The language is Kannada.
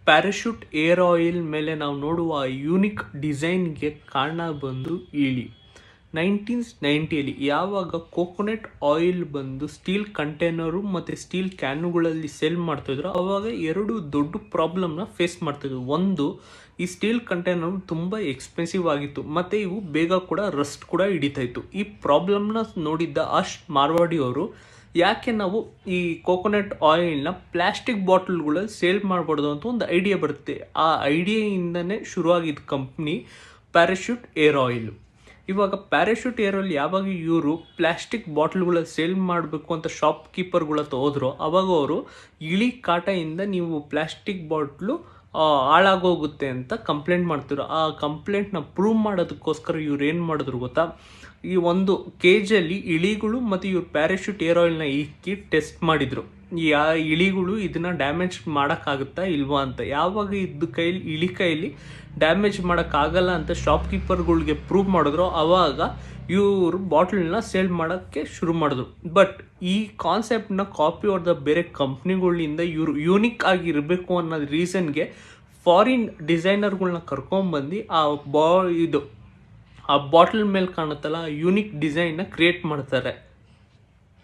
ಪ್ಯಾರಾಶೂಟ್ ಏರ್ ಆಯಿಲ್ ಮೇಲೆ ನಾವು ನೋಡುವ ಯೂನಿಕ್ ಡಿಸೈನ್ಗೆ ಕಾರಣ ಬಂದು ಇಳಿ 1990ಯಲ್ಲಿ ಯಾವಾಗ ಕೋಕೋನಟ್ ಆಯಿಲ್ ಬಂದು ಸ್ಟೀಲ್ ಕಂಟೈನರು ಮತ್ತು ಸ್ಟೀಲ್ ಕ್ಯಾನುಗಳಲ್ಲಿ ಸೇಲ್ ಮಾಡ್ತಿದ್ರು, ಆವಾಗ ಎರಡು ದೊಡ್ಡ ಪ್ರಾಬ್ಲಮ್ನ ಫೇಸ್ ಮಾಡ್ತಿದ್ರು. ಒಂದು, ಈ ಸ್ಟೀಲ್ ಕಂಟೈನರ್ ತುಂಬ ಎಕ್ಸ್ಪೆನ್ಸಿವ್ ಆಗಿತ್ತು ಮತ್ತು ಇವು ಬೇಗ ಕೂಡ ರಸ್ಟ್ ಕೂಡ ಹಿಡಿತಾ ಇತ್ತು. ಈ ಪ್ರಾಬ್ಲಮ್ನ ನೋಡಿದ್ದ ಮಾರ್ವಾಡಿ ಅವರು ಯಾಕೆ ನಾವು ಈ ಕೋಕೋನಟ್ ಆಯಿಲ್ನ ಪ್ಲಾಸ್ಟಿಕ್ ಬಾಟಲ್ಗಳಲ್ಲಿ ಸೇಲ್ ಮಾಡಬಾರ್ದು ಅಂತ ಒಂದು ಐಡಿಯಾ ಬರುತ್ತೆ. ಆ ಐಡಿಯಾಯಿಂದನೇ ಶುರುವಾಗಿದ್ದ ಕಂಪ್ನಿ ಪ್ಯಾರಾಶೂಟ್ ಏರ್ ಆಯಿಲ್. ಇವಾಗ ಪ್ಯಾರಾಶೂಟ್ ಏರ್ ಆಯಿಲ್ ಯಾವಾಗ ಇವರು ಪ್ಲಾಸ್ಟಿಕ್ ಬಾಟಲ್ಗಳಲ್ಲಿ ಸೇಲ್ ಮಾಡಬೇಕು ಅಂತ ಶಾಪ್ ಕೀಪರ್ಗಳ ಹೋದ್ರು, ಅವಾಗ ಅವರು ಇಳಿ ಕಾಟದಿಂದ ನೀವು ಪ್ಲಾಸ್ಟಿಕ್ ಬಾಟ್ಲು ಹಾಳಾಗೋಗುತ್ತೆ ಅಂತ ಕಂಪ್ಲೇಂಟ್ ಮಾಡ್ತಿದ್ರು. ಆ ಕಂಪ್ಲೇಂಟ್ನ ಪ್ರೂವ್ ಮಾಡೋದಕ್ಕೋಸ್ಕರ ಇವ್ರು ಏನು ಮಾಡಿದ್ರು ಗೊತ್ತಾ, ಈ ಒಂದು ಕೇಜಲ್ಲಿ ಇಳಿಗಳು ಮತ್ತು ಇವ್ರು ಪ್ಯಾರಾಶೂಟ್ ಏರ್ ಆಯಿಲ್ನ ಇಕ್ಕಿ ಟೆಸ್ಟ್ ಮಾಡಿದರು. ಆ ಇಳಿಗಳು ಇದನ್ನು ಡ್ಯಾಮೇಜ್ ಮಾಡೋಕ್ಕಾಗುತ್ತಾ ಇಲ್ವಾ ಅಂತ. ಯಾವಾಗ ಇಳಿ ಕೈಲಿ ಡ್ಯಾಮೇಜ್ ಮಾಡೋಕ್ಕಾಗಲ್ಲ ಅಂತ ಶಾಪ್ ಕೀಪರ್ಗಳಿಗೆ ಪ್ರೂವ್ ಮಾಡಿದ್ರು, ಆವಾಗ ಇವರು ಬಾಟ್ಲನ್ನ ಸೇಲ್ ಮಾಡೋಕ್ಕೆ ಶುರು ಮಾಡಿದ್ರು. ಬಟ್ ಈ ಕಾನ್ಸೆಪ್ಟನ್ನ ಕಾಪಿ ಹೊಡೆದ ಬೇರೆ ಕಂಪ್ನಿಗಳಿಂದ ಇವರು ಯೂನಿಕ್ ಆಗಿರಬೇಕು ಅನ್ನೋದು ರೀಸನ್ಗೆ ಫಾರಿನ್ ಡಿಸೈನರ್ಗಳನ್ನ ಕರ್ಕೊಂಡ್ಬಂದು ಆ ಬಾಟಲ್ ಮೇಲೆ ಕಾಣುತ್ತಲ್ಲ ಯೂನಿಕ್ ಡಿಸೈನ್ನ ಕ್ರಿಯೇಟ್ ಮಾಡ್ತಾರೆ.